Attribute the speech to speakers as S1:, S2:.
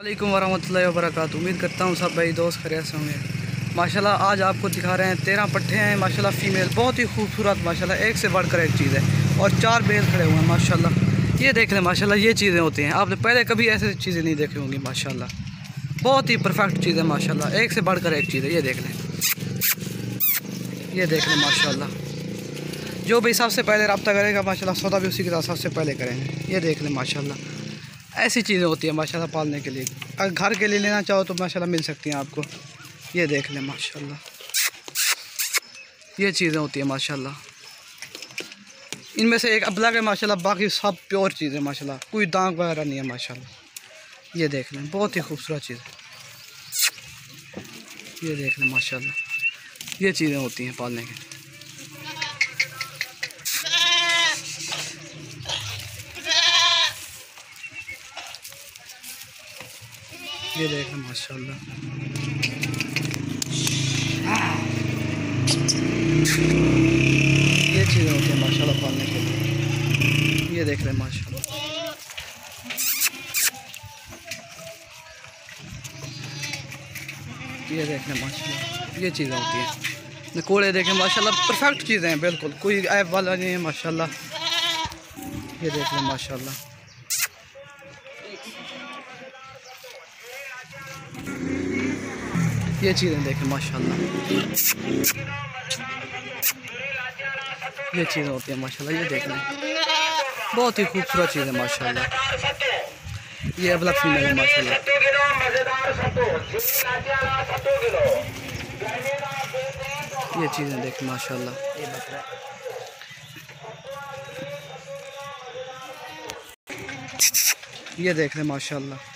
S1: वालेकुम वरहमतुल्लाहि वबरकातुहू। उम्मीद करता हूँ सब भाई दोस्त खैरियत से होंगे। माशाल्लाह आज आपको दिखा रहे हैं 13 पट्ठे हैं माशाल्लाह फीमेल, बहुत ही खूबसूरत माशाल्लाह, एक से बढ़कर एक चीज़ है। और 4 बेल खड़े हुए हैं माशाल्लाह। ये देख लें माशाल्लाह, ये चीज़ें होती हैं, आपने पहले कभी ऐसे चीज़ें नहीं देखी होंगी माशाल्लाह। बहुत ही परफेक्ट चीज़ है माशाल्लाह, एक से बढ़कर एक चीज़ है। ये देख लें, ये देख लें माशाल्लाह। जो भी सबसे पहले रब्ता करेगा माशाल्लाह, सौदा भी उसी के साथ सबसे पहले करेंगे। ये देख लें माशाल्लाह, ऐसी चीज़ें होती हैं माशाल्लाह पालने के लिए। अगर घर के लिए लेना चाहो तो माशाल्लाह मिल सकती हैं आपको। ये देख लें माशाल्लाह, ये चीज़ें होती हैं माशाल्लाह। इनमें से एक अबलग है माशाल्लाह, बाकी सब प्योर चीज़ है माशाल्लाह, कोई दाग वगैरह नहीं है माशाल्लाह। ये देख लें, बहुत ही खूबसूरत चीज़ है। ये देख लें माशाल्लाह, ये चीज़ें होती हैं पालने के। ये देख लें माशाल्लाह, ये चीज़ें होती हैं माशाल्लाह पालने के लिए। ये देख लें माशाल्लाह, ये देख लें माशाल्लाह, ये चीज़ें होती हैं। कोड़े देखें माशाल्लाह, परफेक्ट चीज़ें हैं बिल्कुल, कोई ऐप वाला नहीं है माशाल्लाह। ये देख लें माशाल्लाह, ये चीज़ें देखें माशाल्लाह, ये चीज़ें होती हैं माशाल्लाह। ये देख लें, बहुत ही खूबसूरत चीज़ है माशाल्लाह। ये अबला फीमेल है माशाल्लाह। ये चीज़ें देखें माशाल्लाह, ये देख लें माशाल्लाह।